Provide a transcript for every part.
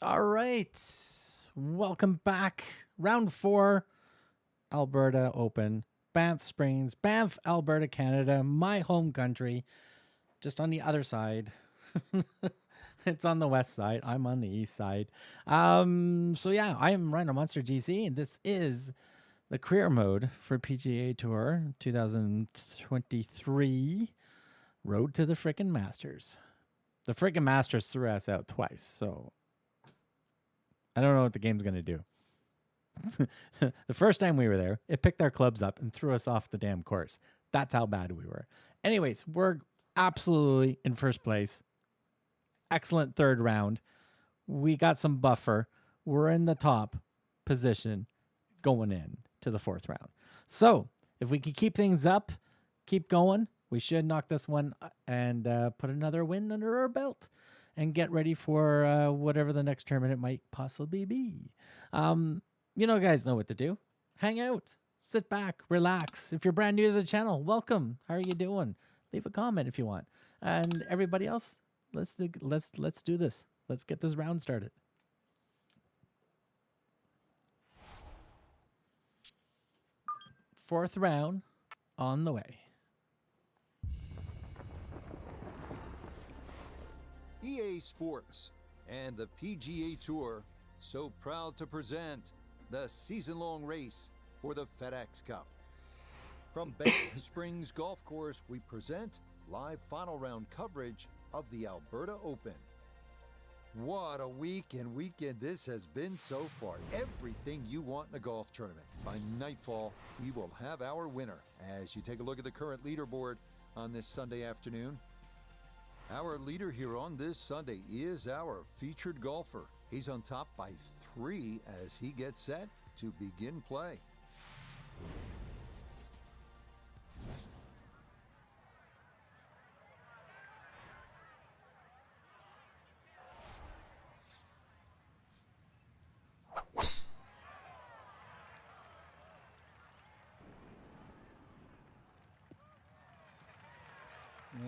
All right. Welcome back. Round 4, Alberta Open. Banff Springs, Banff, Alberta, Canada, my home country. Just on the other side. It's on the west side. I'm on the east side. So yeah, I am RhinoMonsterGC, and this is the career mode for PGA Tour 2023 Road to the frickin' Masters. The frickin' Masters threw us out twice, so I don't know what the game's going to do. The first time we were there, it picked our clubs up and threw us off the damn course. That's how bad we were. Anyways, we're absolutely in first place. Excellent third round. We got some buffer. We're in the top position going in to the fourth round. So if we can keep things up, keep going, we should knock this one and put another win under our belt and get ready for whatever the next tournament might possibly be. You guys know what to do. Hang out, sit back, relax. If you're brand new to the channel, welcome. How are you doing? Leave a comment if you want. And everybody else, let's do this. Let's get this round started. Fourth round on the way. EA Sports and the PGA Tour so proud to present the season-long race for the FedEx Cup. From Banff Springs Golf Course, we present live final round coverage of the Alberta Open. What a week and weekend this has been so far. Everything you want in a golf tournament. By nightfall, we will have our winner. As you take a look at the current leaderboard on this Sunday afternoon, our leader here on this Sunday is our featured golfer. He's on top by 3 as he gets set to begin play.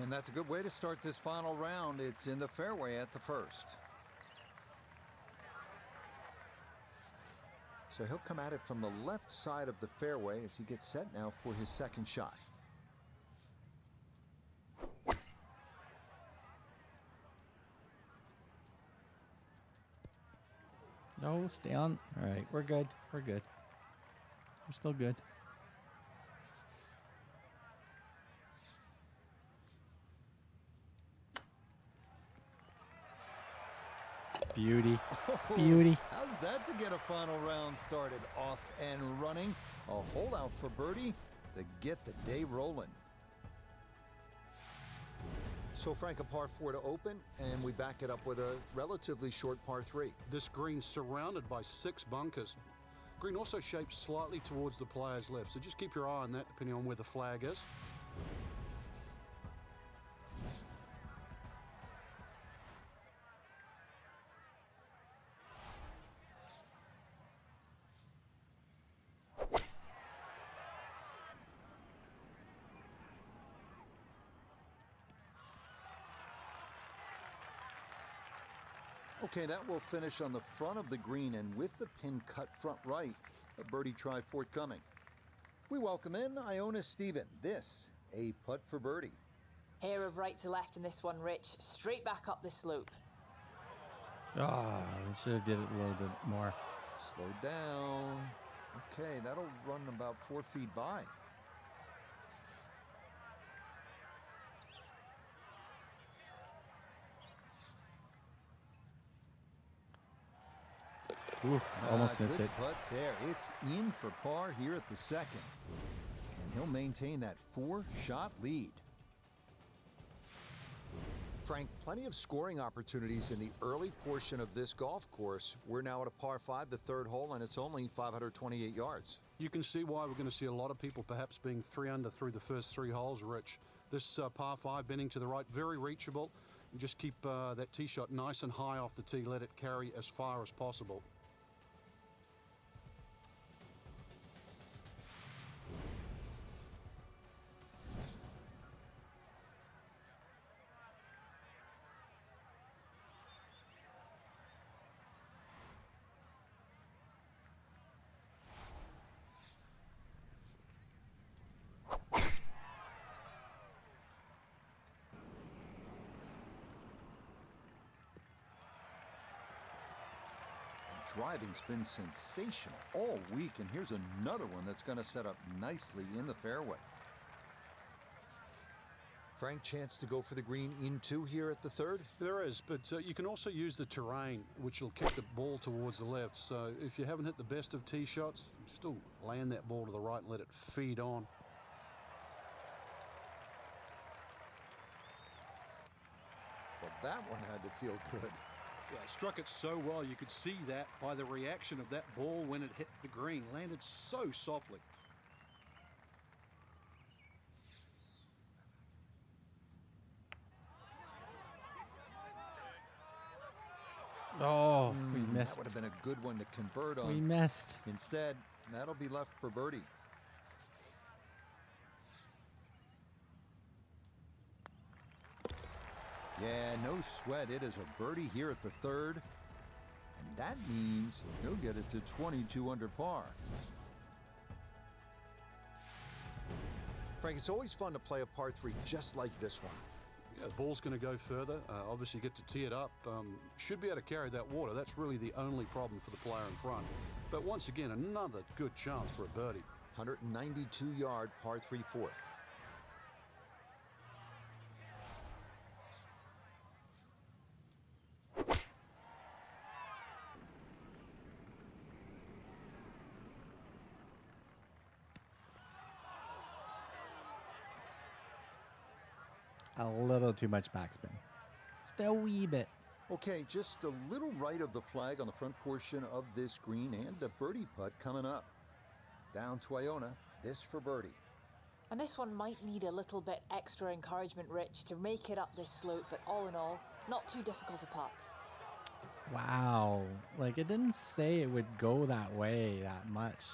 And that's a good way to start this final round. It's in the fairway at the first. So he'll come at it from the left side of the fairway as he gets set now for his second shot. No, stay on. All right, we're good. We're good. We're still good. Beauty. Beauty. How's that to get a final round started off and running? A hole out for birdie to get the day rolling. So Frank, a par 4 to open, and we back it up with a relatively short par 3. This green's surrounded by 6 bunkers. Green also shaped slightly towards the player's left, so just keep your eye on that depending on where the flag is. Okay, that will finish on the front of the green, and with the pin cut front right, a birdie try forthcoming. We welcome in Iona Stephen. This, a putt for birdie. Here of right to left in this one, Rich. Straight back up the slope. Oh, we should have did it a little bit more. Slow down. Okay, that'll run about 4 feet by. Ooh, almost missed good it. putt there. It's in for par here at the second. And he'll maintain that 4-shot lead. Frank, plenty of scoring opportunities in the early portion of this golf course. We're now at a par 5, the third hole, and it's only 528 yards. You can see why we're going to see a lot of people perhaps being 3 under through the first 3 holes, Rich. This par 5 bending to the right, very reachable. And just keep that tee shot nice and high off the tee. Let it carry as far as possible. driving's been sensational all week, and here's another one that's going to set up nicely in the fairway. Frank, chance to go for the green in two here at the third? There is, but you can also use the terrain, which will kick the ball towards the left. So if you haven't hit the best of tee shots, still land that ball to the right and let it feed on. Well, that one had to feel good. Yeah, struck it so well. You could see that by the reaction of that ball when it hit the green. Landed so softly. Oh, we That missed. would have been a good one to convert on. We missed. Instead, that'll be left for birdie. Yeah, no sweat. It is a birdie here at the third. And that means he'll get it to 22 under par. Frank, it's always fun to play a par three just like this one. Yeah, the ball's going to go further. Obviously, get to tee it up. Should be able to carry that water. That's really the only problem for the player in front. But once again, another good chance for a birdie. 192-yard par three fourth. A little too much backspin. Just a wee bit. Okay, just a little right of the flag on the front portion of this green, and a birdie putt coming up. Down to Iona, this for birdie. And this one might need a little bit extra encouragement, Rich, to make it up this slope, but all in all, not too difficult a putt. Wow. Like, it didn't say it would go that way that much.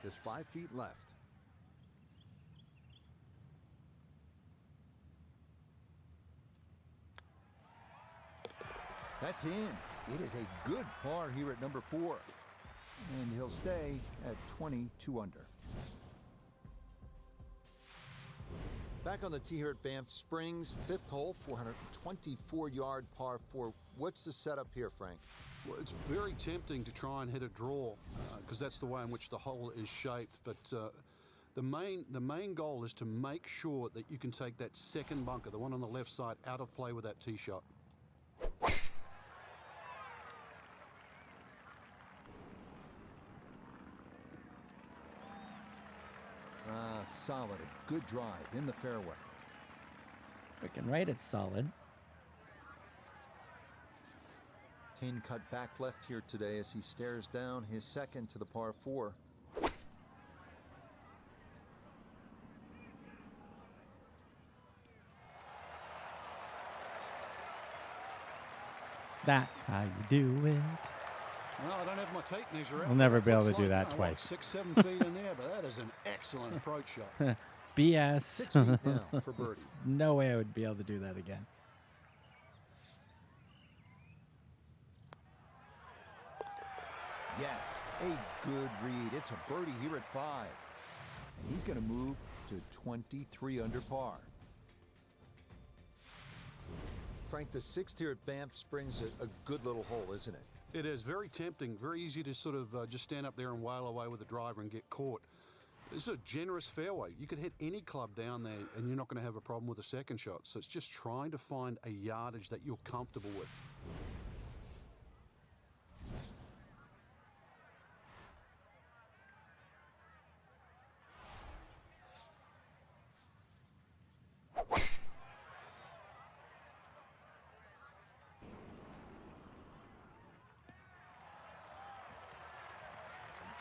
Just 5 feet left. That's in. It is a good par here at number 4. And he'll stay at 22 under. Back on the tee here at Banff Springs, 5th hole, 424-yard par 4. What's the setup here, Frank? Well, it's very tempting to try and hit a draw because that's the way in which the hole is shaped. But the main goal is to make sure that you can take that second bunker, the one on the left side, out of play with that tee shot. Solid, a good drive in the fairway. Freaking right, it's solid. Kane cut back left here today as he stares down his second to the par 4. That's how you do it. Well, I don't have my tape measure out. I'll never be able to Looks do like, that twice. 6, 7 feet in there, but that is an excellent approach shot. BS. 6 feet now for birdie. No way I would be able to do that again. Yes, a good read. It's a birdie here at 5. And he's going to move to 23 under par. Frank, the 6th here at Banff Springs, a good little hole, isn't it? It is very tempting, very easy to sort of just stand up there and wail away with the driver and get caught. This is a generous fairway. You could hit any club down there and you're not going to have a problem with a second shot. So it's just trying to find a yardage that you're comfortable with.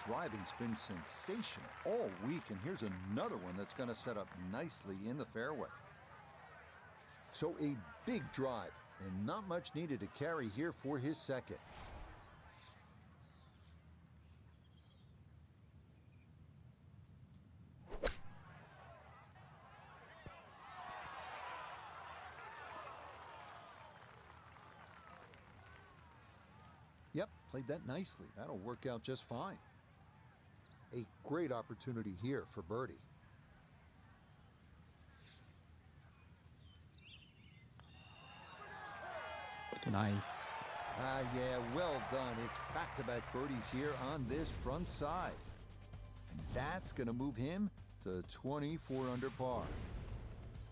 Driving's been sensational all week, and here's another one that's going to set up nicely in the fairway. So a big drive, and not much needed to carry here for his second. Yep, played that nicely. That'll work out just fine. A great opportunity here for birdie. Nice. Yeah, well done. It's back-to-back birdies here on this front side. And that's going to move him to 24 under par.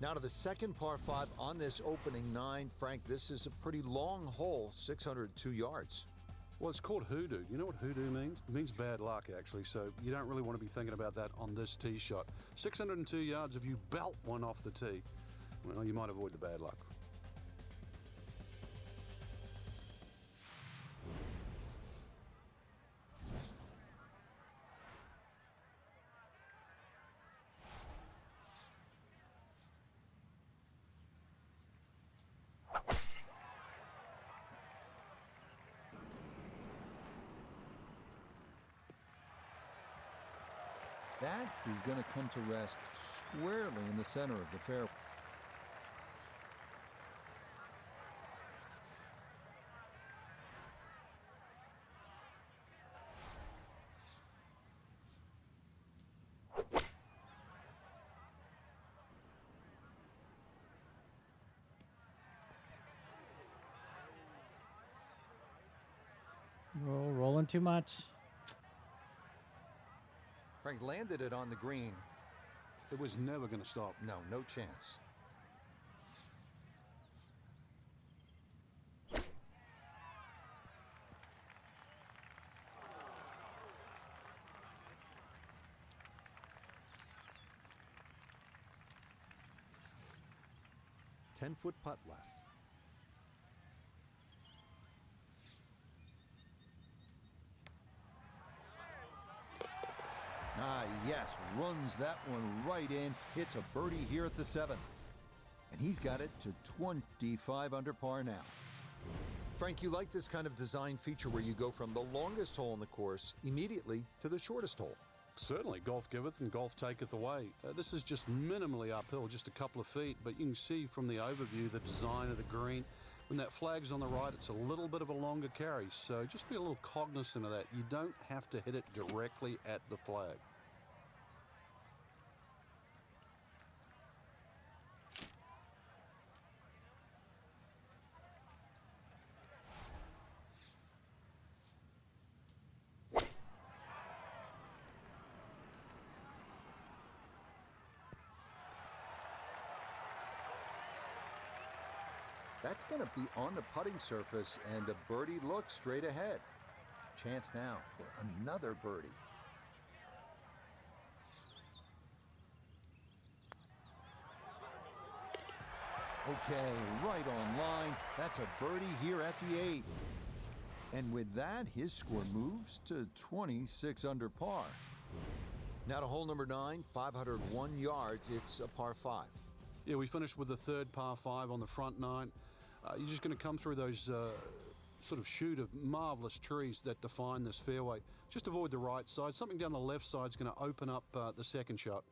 Now to the second par 5 on this opening 9. Frank, this is a pretty long hole, 602 yards. Well, it's called hoodoo. You know what hoodoo means? It means bad luck, actually, so you don't really want to be thinking about that on this tee shot. 602 yards, if you belt one off the tee, well, you might avoid the bad luck. That is going to come to rest squarely in the center of the fairway. Oh, rolling too much. Frank landed it on the green. It was never going to stop. No, no chance. Ten-foot putt left. Yes, runs that one right in. Hits a birdie here at the 7th. And he's got it to 25 under par now. Frank, you like this kind of design feature where you go from the longest hole in the course immediately to the shortest hole. Certainly, golf giveth and golf taketh away. This is just minimally uphill, just a couple of feet, but you can see from the overview the design of the green. When that flag's on the right, it's a little bit of a longer carry, so just be a little cognizant of that. You don't have to hit it directly at the flag. That's going to be on the putting surface, and a birdie look straight ahead. Chance now for another birdie. Okay, right on line. That's a birdie here at the 8th. And with that, his score moves to 26 under par. Now to hole number 9, 501 yards. It's a par 5. Yeah, we finished with the third par 5 on the front 9. You're just going to come through those sort of chute of marvelous trees that define this fairway. Just avoid the right side. Something down the left side is going to open up the second shot.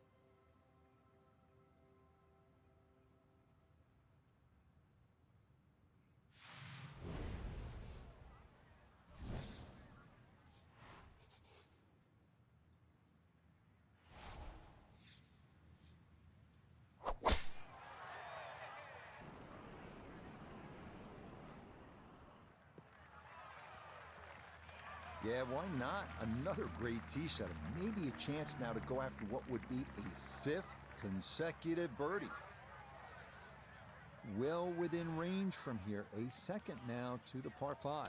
Yeah, why not? Another great tee shot. Maybe a chance now to go after what would be a 5th consecutive birdie. Well within range from here. A second now to the par 5.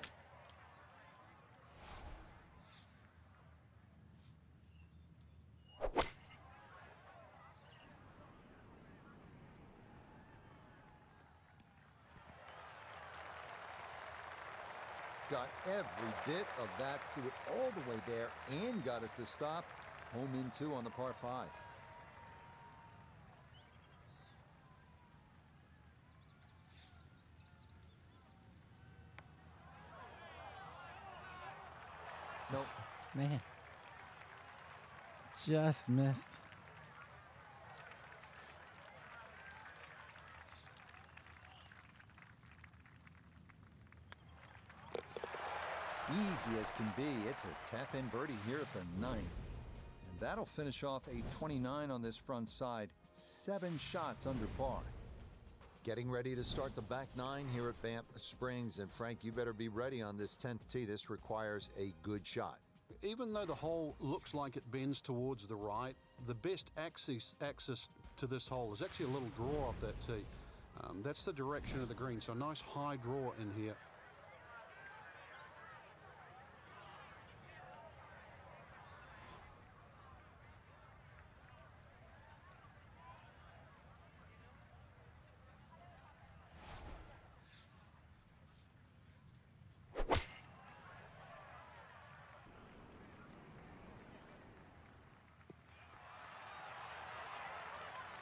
Got every bit of that, threw it all the way there, and got it to stop. Home in 2 on the par 5. Nope. Man. Just missed. Easy as can be. It's a tap-in birdie here at the 9th. And that'll finish off a 29 on this front side. 7 shots under par. Getting ready to start the back nine here at Banff Springs. And Frank, you better be ready on this 10th tee. This requires a good shot. Even though the hole looks like it bends towards the right, the best access to this hole is actually a little draw off that tee. That's the direction of the green, so a nice high draw in here.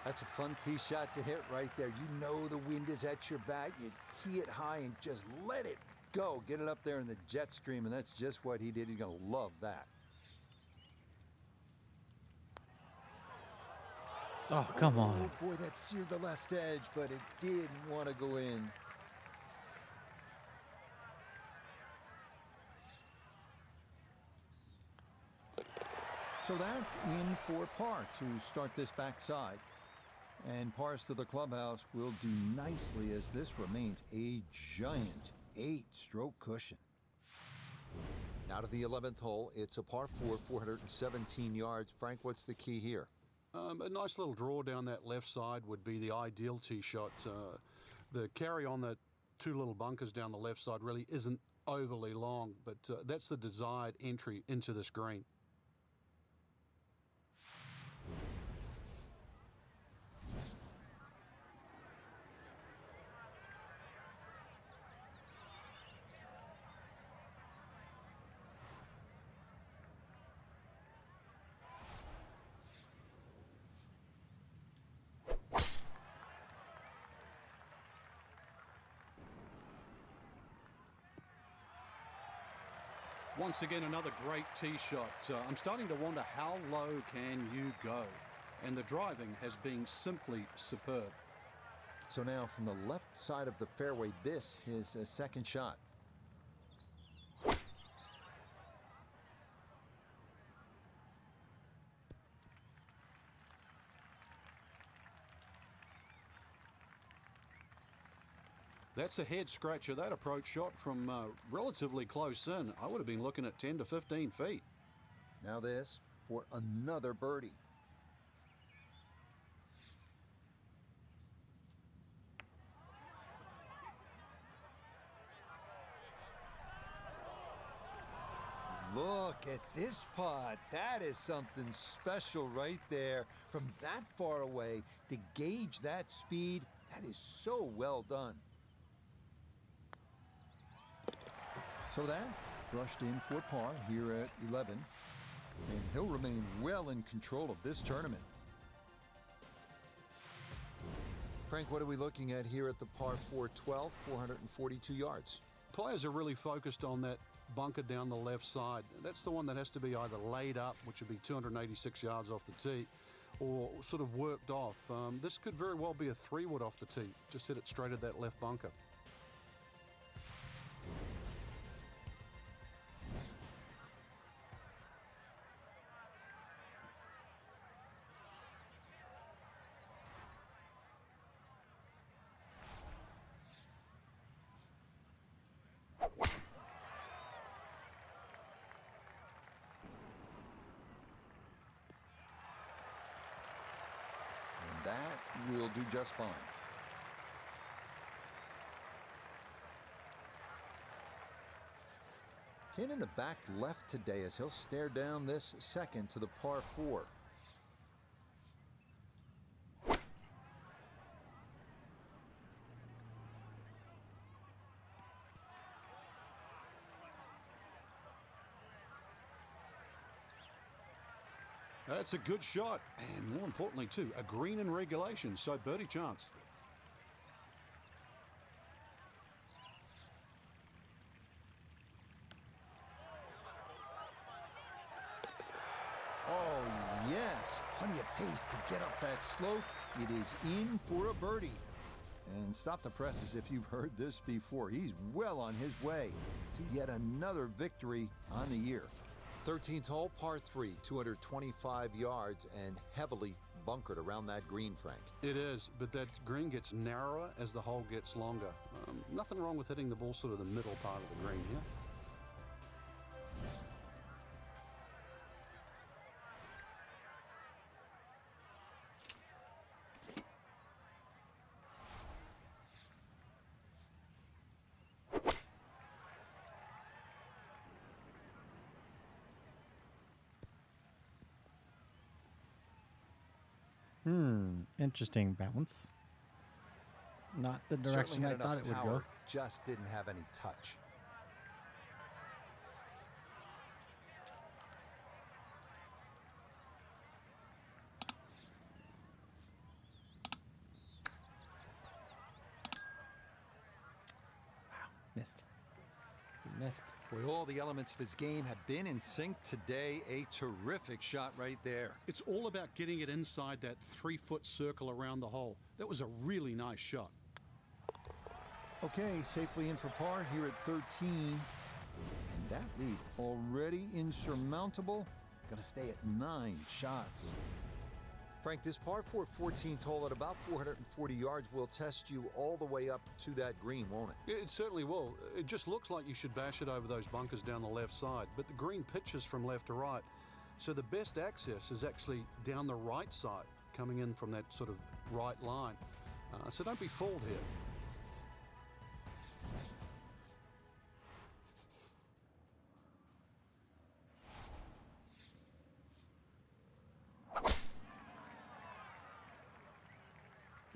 That's a fun tee shot to hit right there. You know the wind is at your back. You tee it high and just let it go. Get it up there in the jet stream, and that's just what he did. He's going to love that. Oh, come on. Oh, boy, that seared the left edge, but it did want to go in. So that's in for par to start this backside. And pars to the clubhouse will do nicely as this remains a giant 8-stroke cushion. Now to the 11th hole. It's a par 4, 417 yards. Frank, what's the key here? A nice little draw down that left side would be the ideal tee shot. The carry on the two little bunkers down the left side really isn't overly long, but that's the desired entry into this green. Once again, another great tee shot. I'm starting to wonder how low can you go? And the driving has been simply superb. So now from the left side of the fairway, this is a second shot. That's a head scratcher. That approach shot from relatively close in. I would have been looking at 10 to 15 feet. Now this for another birdie. Look at this putt. That is something special right there. From that far away to gauge that speed, that is so well done. So that brushed in for par here at 11. And he'll remain well in control of this tournament. Frank, what are we looking at here at the par 4 12, 442 yards? Players are really focused on that bunker down the left side. That's the one that has to be either laid up, which would be 286 yards off the tee, or sort of worked off. This could very well be a 3-wood off the tee. Just hit it straight at that left bunker. That will do just fine. Ken in the back left today as he'll stare down this second to the par 4. That's a good shot, and more importantly too, a green in regulation, so birdie chance. Oh yes, plenty of pace to get up that slope. It is in for a birdie. And stop the presses if you've heard this before. He's well on his way to yet another victory on the year. 13th hole, par 3, 225 yards and heavily bunkered around that green, Frank. It is, but that green gets narrower as the hole gets longer. Nothing wrong with hitting the ball sort of the middle part of the green here. Interesting bounce. Not the direction Certainly I had thought enough it would power, go. just didn't have any touch. Missed. He missed. Boy, all the elements of his game have been in sync today. A terrific shot right there. It's all about getting it inside that 3-foot circle around the hole. That was a really nice shot. Okay, safely in for par here at 13. And that lead already insurmountable. Gonna stay at 9 shots. Frank, this par 4 14th hole at about 440 yards will test you all the way up to that green, won't it? It certainly will. It just looks like you should bash it over those bunkers down the left side, but the green pitches from left to right. So the best access is actually down the right side, coming in from that sort of right line. So don't be fooled here.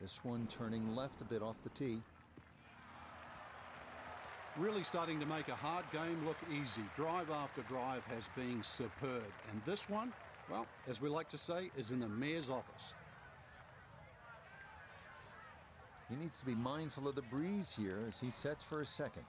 This one turning left a bit off the tee. Really starting to make a hard game look easy. Drive after drive has been superb. And this one, well, as we like to say, is in the mayor's office. He needs to be mindful of the breeze here as he sets for a second.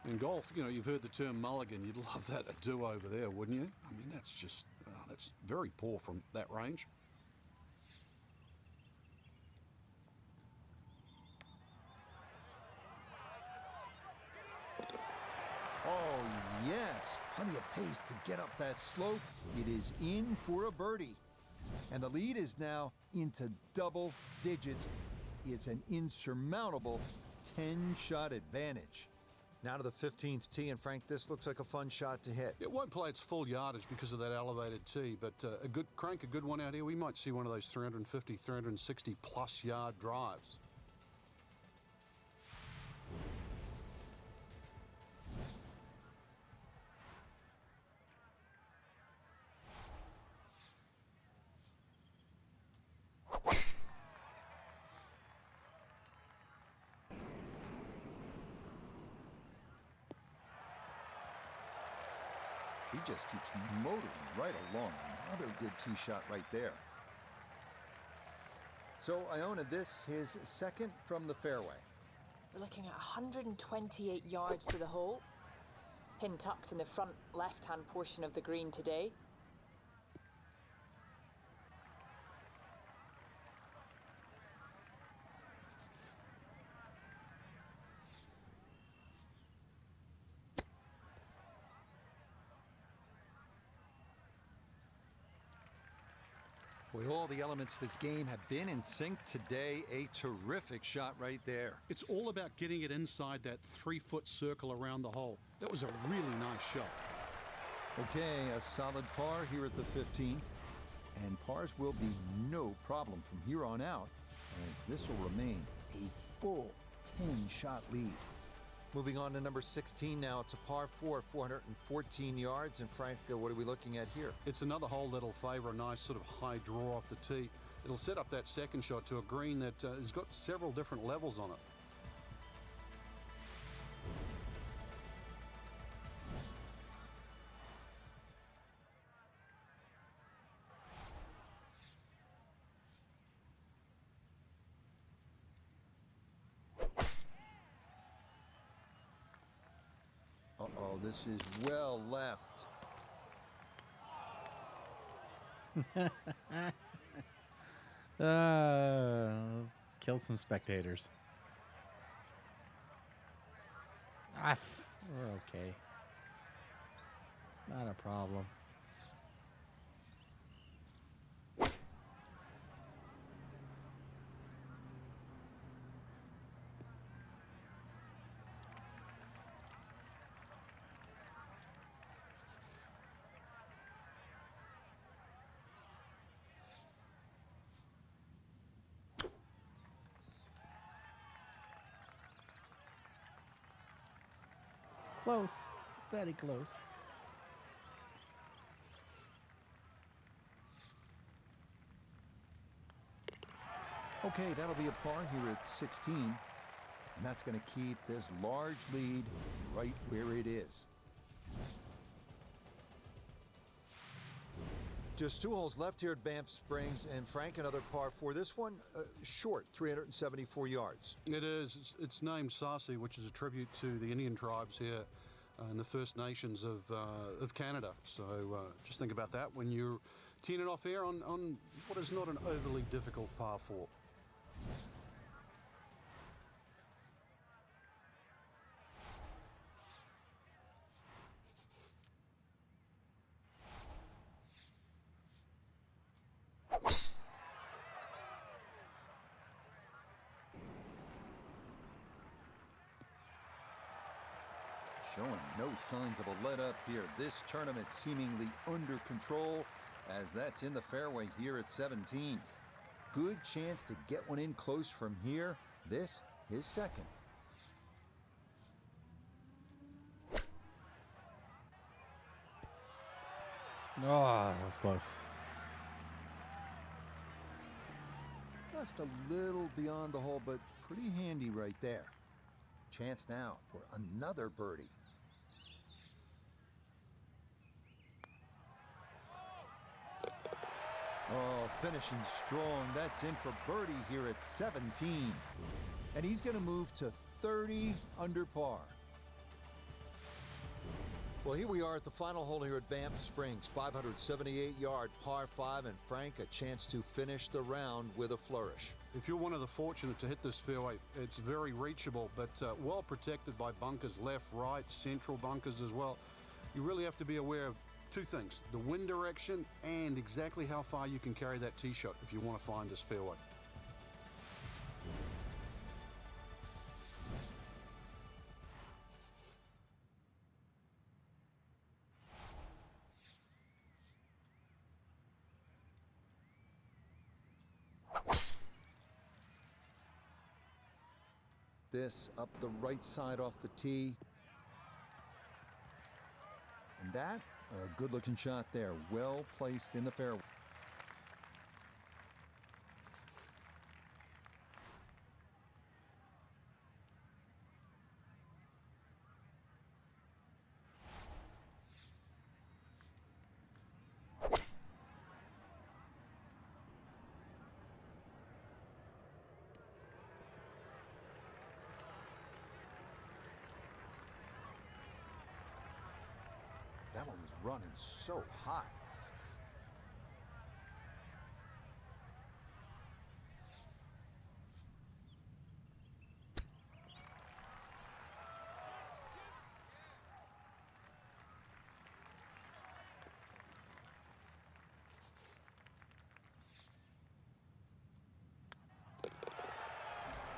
In golf, you know, you've heard the term mulligan. You'd love that a do-over there, wouldn't you? I mean, that's just, that's very poor from that range. Oh, yes. Plenty of pace to get up that slope. It is in for a birdie. And the lead is now into double digits. It's an insurmountable 10-shot advantage. Now to the 15th tee, and Frank, this looks like a fun shot to hit. It won't play its full yardage because of that elevated tee, but a good one out here. We might see one of those 350, 360 plus yard drives. He just keeps motoring right along. Another good tee shot right there. So Iona, this his second from the fairway. We're looking at 128 yards to the hole. Pin tucked in the front left-hand portion of the green today. Boy, all the elements of his game have been in sync today. A terrific shot right there. It's all about getting it inside that 3-foot circle around the hole. That was a really nice shot. Okay, a solid par here at the 15th. And pars will be no problem from here on out, as this will remain a full 10-shot lead. Moving on to number 16 now. It's a par 4, 414 yards. And Frank, what are we looking at here? It's another hole that'll favor a nice sort of high draw off the tee. It'll set up that second shot to a green that has got several different levels on it. Uh-oh, this is well left. Kill some spectators. We're okay. Not a problem. Close. Very close. Okay, that'll be a par here at 16. And that's going to keep this large lead right where it is. Just 2 holes left here at Banff Springs, and Frank, another par 4. This one short, 374 yards. It is. It's named Sarsi, which is a tribute to the Indian tribes here and the First Nations of Canada. So just think about that when you're teeing it off here on what is not an overly difficult par 4. Showing no signs of a let-up here. This tournament seemingly under control, as that's in the fairway here at 17. Good chance to get one in close from here. This, his second. Oh, that was close. Just a little beyond the hole, but pretty handy right there. Chance now for another birdie. Oh, finishing strong. That's in for birdie here at 17. And he's going to move to 30 under par. Well, here we are at the final hole here at Banff Springs. 578-yard par 5, and Frank, a chance to finish the round with a flourish. If you're one of the fortunate to hit this fairway, it's very reachable, but well protected by bunkers, left, right, central bunkers as well. You really have to be aware of 2 things: the wind direction and exactly how far you can carry that tee shot if you want to find this fairway. This up the right side off the tee. And that, a good-looking shot there. Well placed in the fairway. That one was running so hot.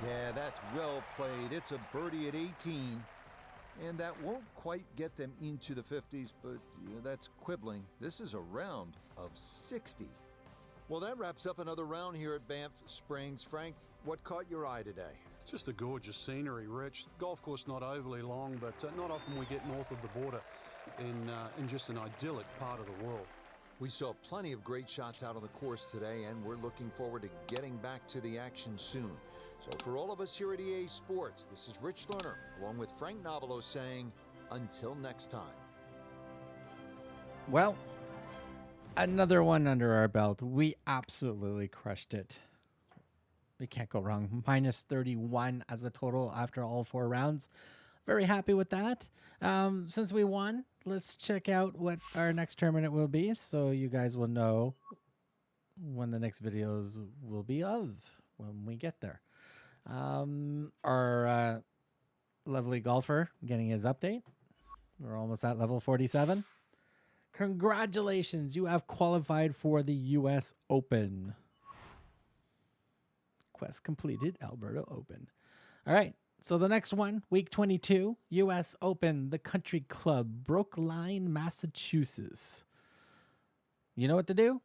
Yeah, that's well played. It's a birdie at 18. And that won't quite get them into the 50s, but that's quibbling. This is a round of 60. Well, that wraps up another round here at Banff Springs. Frank, what caught your eye today? Just the gorgeous scenery, Rich. Golf course not overly long, but not often we get north of the border in just an idyllic part of the world. We saw plenty of great shots out on the course today, and we're looking forward to getting back to the action soon. So for all of us here at EA Sports, this is Rich Lerner, along with Frank Nobilo, saying, until next time. Well, another one under our belt. We absolutely crushed it. We can't go wrong. Minus 31 as a total after all 4 rounds. Very happy with that. Since we won, let's check out what our next tournament will be so you guys will know when the next videos will be of when we get there. Our lovely golfer getting his update. We're almost at level 47. Congratulations, you have qualified for the U.S. Open. Quest completed, Alberta Open. All right, so the next one, week 22, U.S. Open, the Country Club, Brookline, Massachusetts. You know what to do?